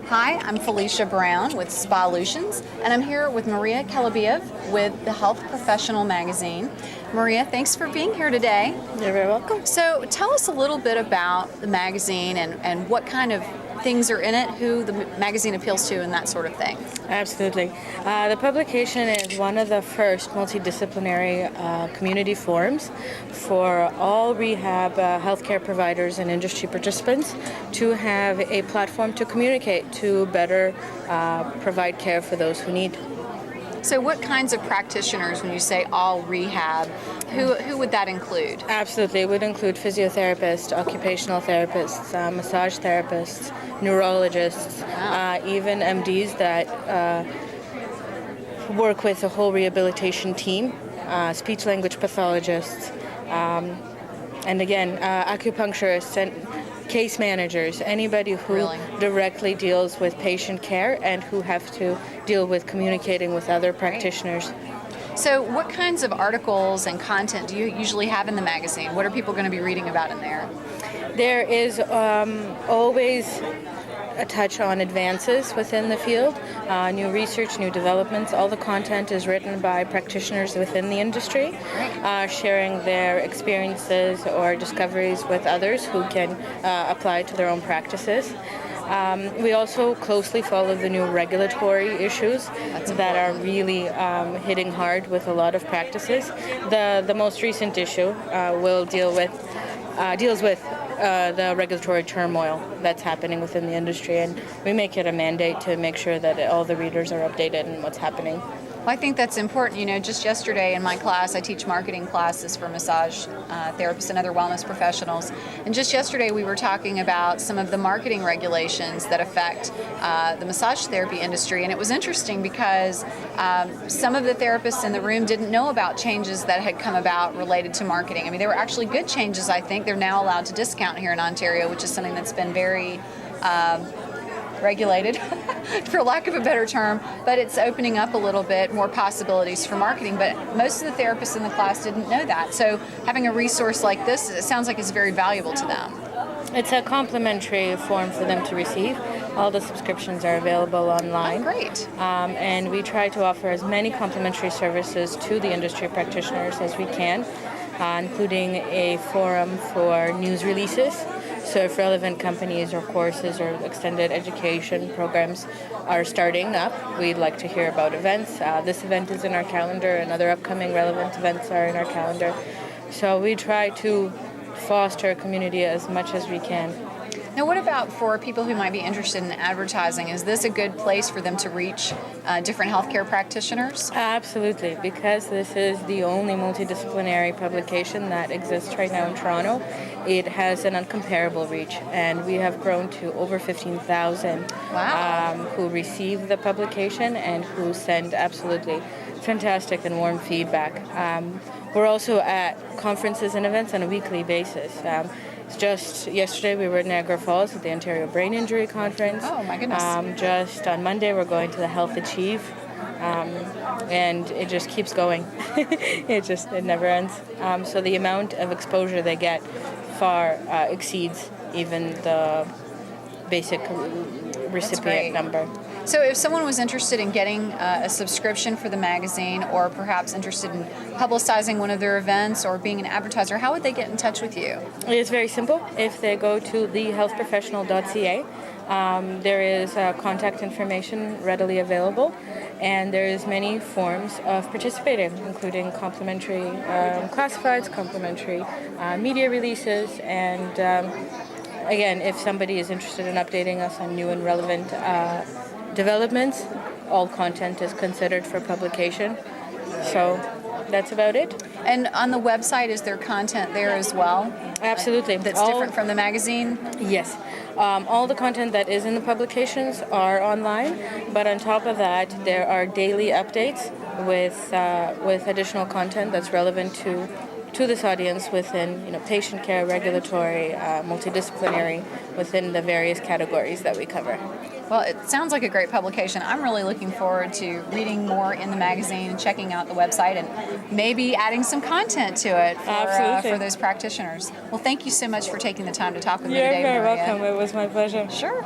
Hi, I'm Felicia Brown with Spolutions, and I'm here with Maria Kelebiev with The Health Professional magazine. Maria, thanks for being here today. You're very welcome. So tell us a little bit about the magazine and what kind of things are in it, who the magazine appeals to, and that sort of thing. Absolutely. The publication is one of the first multidisciplinary community forums for all rehab healthcare providers and industry participants to have a platform to communicate, to better provide care for those who need. So what kinds of practitioners, when you say all rehab, who would that include? Absolutely. It would include physiotherapists, occupational therapists, massage therapists, neurologists, even MDs that work with the whole rehabilitation team, speech-language pathologists, and again, acupuncturists and case managers, anybody who directly deals with patient care and who have to deal with communicating with other practitioners. So what kinds of articles and content do you usually have in the magazine? What are people going to be reading about in there? There is always a touch on advances within the field, new research, new developments. All the content is written by practitioners within the industry, sharing their experiences or discoveries with others who can apply to their own practices. We also closely follow the new regulatory issues that are really hitting hard with a lot of practices. The most recent issue deals with the regulatory turmoil that's happening within the industry, and we make it a mandate to make sure that all the readers are updated on what's happening. Well, I think that's important. You know, just yesterday in my class, I teach marketing classes for massage therapists and other wellness professionals. And just yesterday we were talking about some of the marketing regulations that affect the massage therapy industry. And it was interesting because some of the therapists in the room didn't know about changes that had come about related to marketing. I mean, they were actually good changes, I think. They're now allowed to discount here in Ontario, which is something that's been very regulated, for lack of a better term, but it's opening up a little bit more possibilities for marketing. But most of the therapists in the class didn't know that. So having a resource like this, it sounds like it's very valuable to them. It's a complimentary form for them to receive. All the subscriptions are available online. Oh, great. And we try to offer as many complimentary services to the industry practitioners as we can, including a forum for news releases. So if relevant companies or courses or extended education programs are starting up, we'd like to hear about events. This event is in our calendar, and other upcoming relevant events are in our calendar. So we try to foster a community as much as we can. Now, what about for people who might be interested in advertising? Is this a good place for them to reach different healthcare practitioners? Absolutely, because this is the only multidisciplinary publication that exists right now in Toronto. It has an uncomparable reach, and we have grown to over 15,000 who receive the publication and who send absolutely fantastic and warm feedback. We're also at conferences and events on a weekly basis. Just yesterday we were at Niagara Falls at the Ontario Brain Injury Conference. Oh my goodness. Just on Monday we're going to the Health Achieve, and it just keeps going. It never ends. So the amount of exposure they get far exceeds even the basic recipient number. So if someone was interested in getting a subscription for the magazine, or perhaps interested in publicizing one of their events or being an advertiser, how would they get in touch with you? It's very simple. If they go to thehealthprofessional.ca, there is contact information readily available, and there is many forms of participating, including complimentary classifieds, complimentary media releases, and again, if somebody is interested in updating us on new and relevant developments, all content is considered for publication. So that's about it. And on the website, is there content there as well? Absolutely. That's different from the magazine? Yes. All the content that is in the publications are online, but on top of that, there are daily updates with additional content that's relevant to this audience within patient care, regulatory, multidisciplinary, within the various categories that we cover. Well, it sounds like a great publication. I'm really looking forward to reading more in the magazine and checking out the website and maybe adding some content to it for those practitioners. Well, thank you so much for taking the time to talk with me today, You're very Maria. welcome. It was my pleasure. Sure.